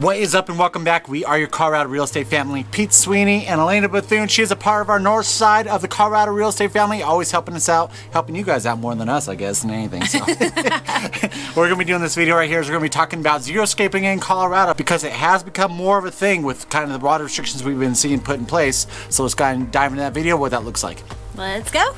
What is up and welcome back. We are your Colorado real estate family, Pete Sweeney and Elena Bethune. She is a part of our north side of the Colorado real estate family, always helping us out, helping you guys out more than us, I guess, than anything. So we're going to be doing this video right here is we're going to be talking about xeriscaping in Colorado because it has become more of a thing with kind of the water restrictions we've been seeing put in place. So let's go ahead and dive into that video, what that looks like. Let's go.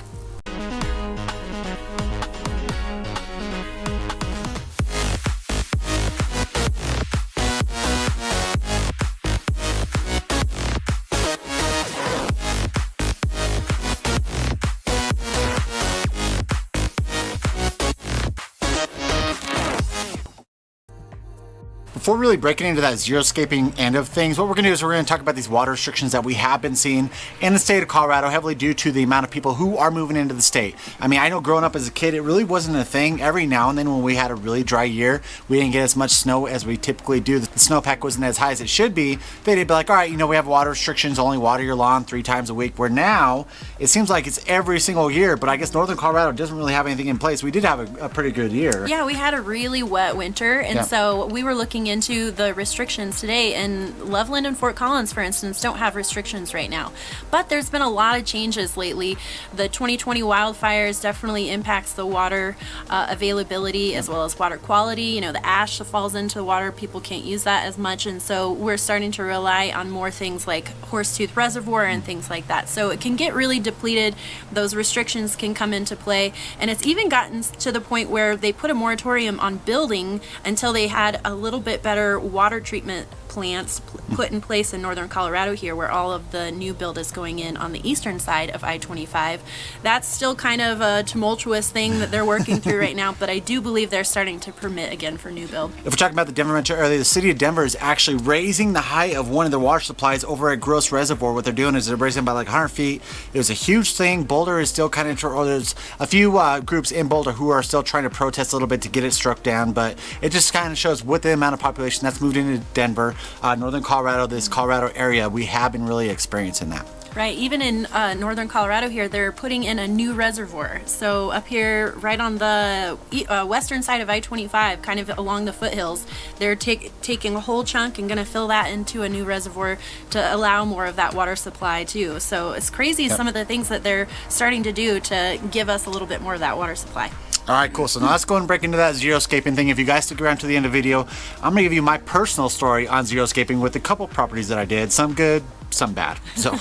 Before really breaking into that xeriscaping end of things, what we're going to do is we're going to talk about these water restrictions that we have been seeing in the state of Colorado, heavily due to the amount of people who are moving into the state. I mean, I know growing up as a kid, it really wasn't a thing. Every now and then when we had a really dry year, we didn't get as much snow as we typically do. The snowpack wasn't as high as it should be. They'd be like, all right, you know, we have water restrictions, only water your lawn 3 times a week, where now it seems like it's every single year, but I guess Northern Colorado doesn't really have anything in place. We did have a pretty good year. Yeah, we had a really wet winter, and so we were looking into the restrictions today, and Loveland and Fort Collins, for instance, don't have restrictions right now. But there's been a lot of changes lately. The 2020 wildfires definitely impacts the water availability as well as water quality. You know, the ash that falls into the water, people can't use that as much, and so we're starting to rely on more things like Horsetooth Reservoir and things like that. So it can get really depleted. Those restrictions can come into play, and it's even gotten to the point where they put a moratorium on building until they had a little bit better water treatment plants put in place in northern Colorado here, where all of the new build is going in on the eastern side of I-25. That's still kind of a tumultuous thing that they're working through right now, but I do believe they're starting to permit again for new build. If we're talking about the Denver metro area, the city of Denver is actually raising the height of one of their water supplies over at Gross Reservoir. What they're doing is they're raising by like 100 feet. It was a huge thing. Boulder is still kind of, or there's a few groups in Boulder who are still trying to protest a little bit to get it struck down, but it just kind of shows with the amount of population that's moved into Denver, northern Colorado, this Colorado area, we have been really experiencing that. Right, even in northern Colorado here, they're putting in a new reservoir. So up here, right on the western side of I-25, kind of along the foothills, they're taking a whole chunk and going to fill that into a new reservoir to allow more of that water supply too. So it's crazy some of the things that they're starting to do to give us a little bit more of that water supply. All right, cool. So now let's go and break into that xeriscaping thing. If you guys stick around to the end of the video, I'm going to give you my personal story on xeriscaping with a couple properties that I did. Some good, some bad. So, all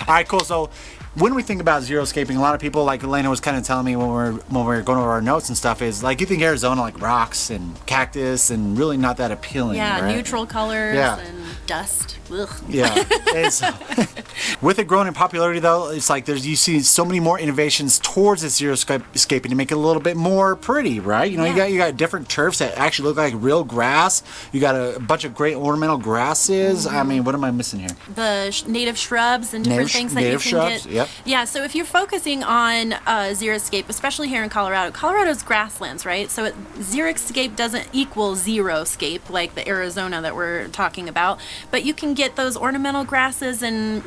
right, cool. So when we think about xeriscaping, a lot of people, like Elena was kind of telling me when we were going over our notes and stuff, is like you think Arizona like rocks and cactus and really not that appealing. Yeah, right? Neutral colors and dust. Ugh. Yeah. It's, with it growing in popularity, though, it's like you see so many more innovations towards this xeriscaping to make it a little bit more pretty, right? You know, you got different turfs that actually look like real grass. You got a bunch of great ornamental grasses. I mean, what am I missing here? The native shrubs and different things that you can get. Yep. Yeah, so if you're focusing on Xeriscape, especially here in Colorado, Colorado's grasslands, right? So Xeriscape doesn't equal Zeroscape like the Arizona that we're talking about, but you can get those ornamental grasses and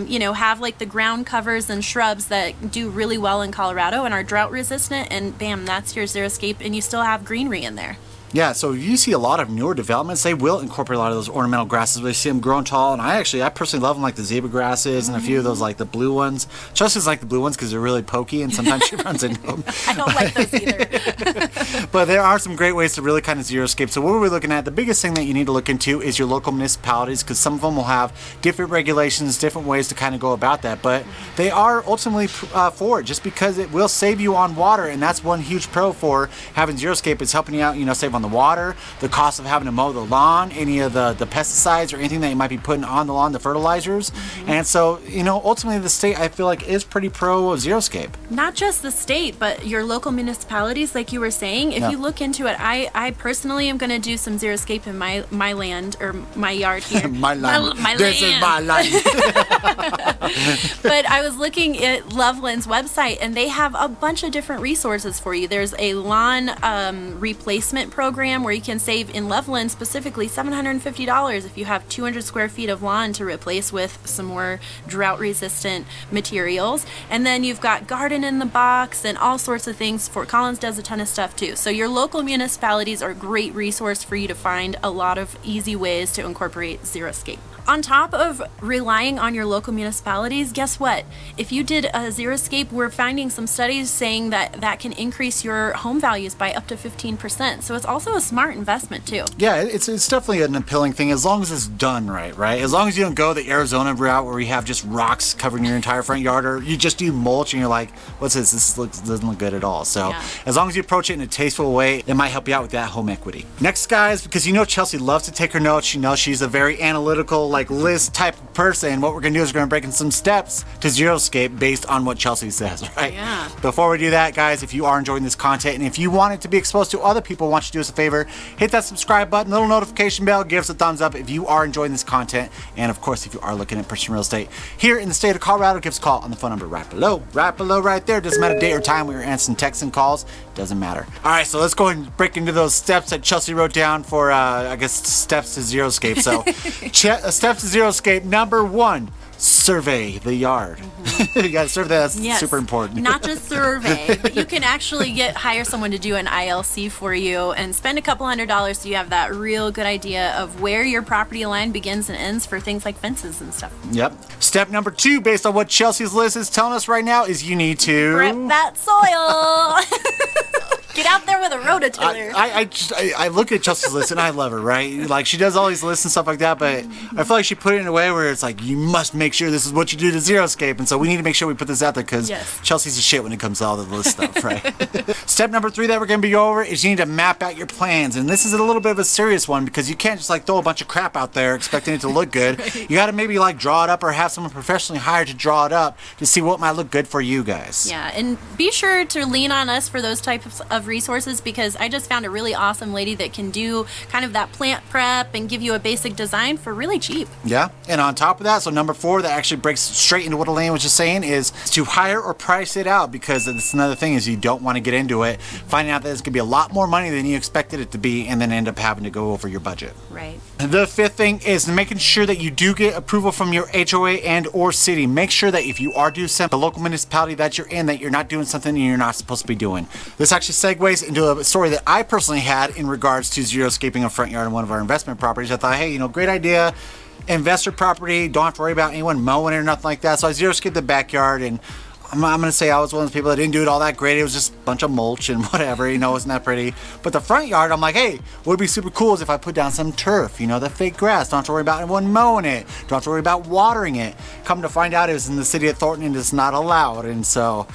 you know, have like the ground covers and shrubs that do really well in Colorado and are drought resistant, and bam, that's your Xeriscape, and you still have greenery in there. Yeah, so you see a lot of newer developments, they will incorporate a lot of those ornamental grasses. We see them growing tall, and I personally love them, like the zebra grasses and a few of those, like the blue ones. Chelsea's like the blue ones because they're really pokey, and sometimes she runs into them. I don't like those either. But there are some great ways to really kind of xeriscape. So what we're looking at, the biggest thing that you need to look into is your local municipalities, because some of them will have different regulations, different ways to kind of go about that. But they are ultimately for it, just because it will save you on water, and that's one huge pro for having Xeriscape. It's helping you out, you know, save on the water, the cost of having to mow the lawn, any of the pesticides or anything that you might be putting on the lawn, the fertilizers. And so, you know, ultimately the state, I feel like, is pretty pro of Xeriscape. Not just the state, but your local municipalities, like you were saying. If you look into it, I personally am going to do some Xeriscape in my land, or my yard here. my land. My this land. is my land. But I was looking at Loveland's website, and they have a bunch of different resources for you. There's a lawn replacement program program where you can save in Loveland specifically $750 if you have 200 square feet of lawn to replace with some more drought-resistant materials. And then you've got Garden in the Box and all sorts of things. Fort Collins does a ton of stuff too. So your local municipalities are a great resource for you to find a lot of easy ways to incorporate Xeriscape. On top of relying on your local municipalities, guess what? If you did a Xeriscape, we're finding some studies saying that that can increase your home values by up to 15%. So it's also a smart investment too. Yeah, it's definitely an appealing thing as long as it's done right? As long as you don't go the Arizona route where you have just rocks covering your entire front yard, or you just do mulch and you're like, what's this? Doesn't look good at all. So as long as you approach it in a tasteful way, it might help you out with that home equity. Next, guys, because you know Chelsea loves to take her notes. You know she's a very analytical, list type of person. What we're gonna do is we're gonna break in some steps to Zeroscape based on what Chelsea says, right? Yeah. Before we do that, guys, if you are enjoying this content and if you want it to be exposed to other people, I want you to do us a favor, hit that subscribe button, little notification bell, give us a thumbs up if you are enjoying this content, and of course if you are looking at purchasing real estate here in the state of Colorado, give us a call on the phone number right below right there. Doesn't matter date or time, we are answering texts and calls, doesn't matter. All right, so let's go ahead and break into those steps that Chelsea wrote down for I guess steps to Zeroscape. So steps to Zeroscape. Number 1, survey the yard. You gotta survey that. That's super important. Not just survey, but you can actually hire someone to do an ILC for you and spend a couple $100 so you have that real good idea of where your property line begins and ends for things like fences and stuff. Yep. Step number 2, based on what Chelsea's list is telling us right now, is you need to prep that soil. Get out there with a rototiller. I look at Chelsea's list and I love her, right? Like she does all these lists and stuff like that, but I feel like she put it in a way where it's like, you must make sure this is what you do to Zeroscape, and so we need to make sure we put this out there because Chelsea's a shit when it comes to all the list stuff, right? Step number 3 that we're going to be over is you need to map out your plans, and this is a little bit of a serious one because you can't just throw a bunch of crap out there expecting it to look good. You got to maybe draw it up or have someone professionally hired to draw it up to see what might look good for you guys. Yeah, and be sure to lean on us for those types of resources because I just found a really awesome lady that can do kind of that plant prep and give you a basic design for really cheap. Yeah, and on top of that, so number 4 that actually breaks straight into what Elaine was just saying is to hire or price it out, because that's another thing is you don't want to get into it, finding out that it's going to be a lot more money than you expected it to be, and then end up having to go over your budget. Right. The 5th thing is making sure that you do get approval from your HOA and or city. Make sure that if you are doing something, the local municipality that you're in, that you're not doing something you're not supposed to be doing. This actually segues into a story that I personally had in regards to Xeriscaping a front yard in one of our investment properties. I thought, hey, great idea. Investor property, don't have to worry about anyone mowing it or nothing like that. So I Xeriscaped the backyard, and I'm going to say I was one of the people that didn't do it all that great. It was just a bunch of mulch and whatever, wasn't that pretty. But the front yard, I'm like, hey, what would be super cool is if I put down some turf, the fake grass. Don't have to worry about anyone mowing it. Don't have to worry about watering it. Come to find out it was in the city of Thornton and it's not allowed. And so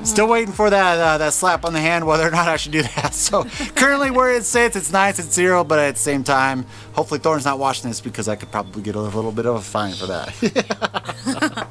still waiting for that slap on the hand whether or not I should do that. So currently where it sits, it's nice, it's 0, but at the same time, hopefully Thornton's not watching this because I could probably get a little bit of a fine for that.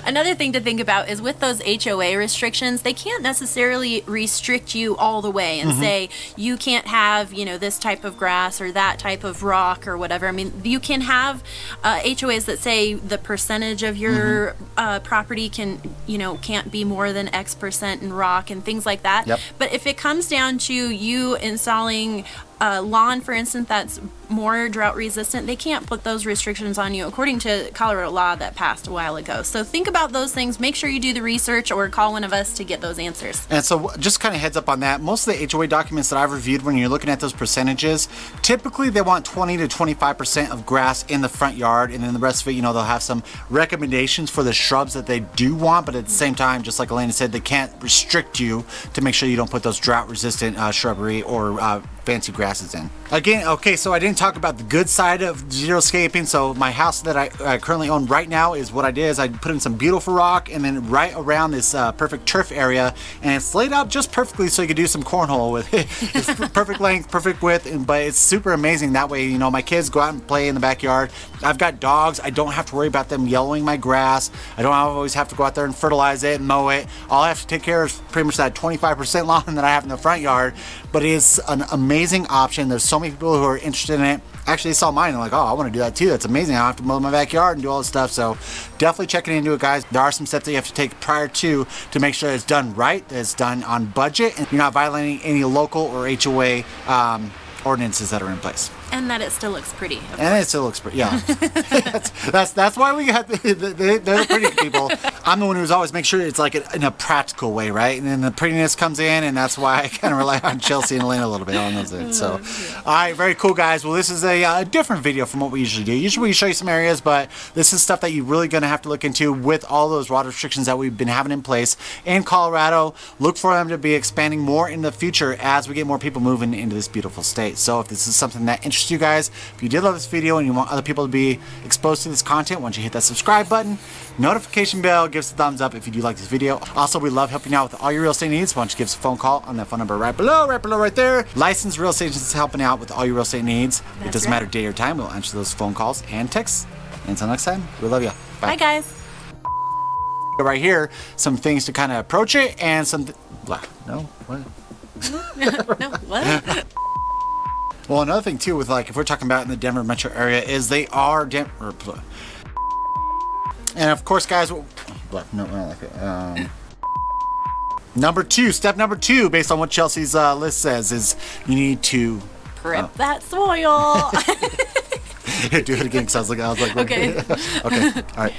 Another thing to think about is with those HOA restrictions, they can't necessarily restrict you all the way and say you can't have, this type of grass or that type of rock or whatever. I mean, you can have HOAs that say the percentage of your property can't be more than X percent in rock and things like that. Yep. But if it comes down to you installing lawn, for instance, that's more drought resistant, they can't put those restrictions on you according to Colorado law that passed a while ago. So think about those things. Make sure you do the research or call one of us to get those answers. And so just kind of heads up on that. Most of the HOA documents that I've reviewed, when you're looking at those percentages, typically they want 20 to 25% of grass in the front yard, and then the rest of it, they'll have some recommendations for the shrubs that they do want, but at the same time, just like Elena said, they can't restrict you to make sure you don't put those drought resistant shrubbery or fancy grasses in. Again, okay, so I didn't talk about the good side of Zeroscaping. So my house that I currently own right now is what I did is I put in some beautiful rock and then right around this perfect turf area, and it's laid out just perfectly so you could do some cornhole with it. It's perfect length, perfect width, but it's super amazing. That way, my kids go out and play in the backyard. I've got dogs. I don't have to worry about them yellowing my grass. I don't always have to go out there and fertilize it and mow it. All I have to take care of is pretty much that 25% lawn that I have in the front yard, but it is an amazing option. There's so many people who are interested in it. Actually, they saw mine and like, oh, I want to do that too. That's amazing. I don't have to mow my backyard and do all this stuff. So definitely checking into it, guys. There are some steps that you have to take prior to make sure it's done right, that it's done on budget, and you're not violating any local or HOA ordinances that are in place. And that it still looks pretty. And it still looks pretty, yeah. that's why we got they're the pretty people. I'm the one who's always make sure it's like in a practical way, right? And then the prettiness comes in, and that's why I kind of rely on Chelsea and Elena a little bit on those things. So, all right, very cool, guys. Well, this is a different video from what we usually do. Usually we show you some areas, but this is stuff that you're really going to have to look into with all those water restrictions that we've been having in place in Colorado. Look for them to be expanding more in the future as we get more people moving into this beautiful state. So if this is something that interests you guys, if you did love this video and you want other people to be exposed to this content, why don't you hit that subscribe button, notification bell, give us a thumbs up if you do like this video. Also, we love helping you out with all your real estate needs. Why don't you give us a phone call on that phone number right below, right there. Licensed real estate agents helping out with all your real estate needs. It doesn't matter day or time. We'll answer those phone calls and texts. Until next time, we love you. Bye, guys. Right here, some things to kind of approach it and some... No? What? No, what? Well, another thing too with like if we're talking about in the Denver metro area is they are Denver, and of course, guys. No, I don't like it. Step number two, based on what Chelsea's list says, is you need to prep that soil. do it again because I was like, Okay. okay, all right.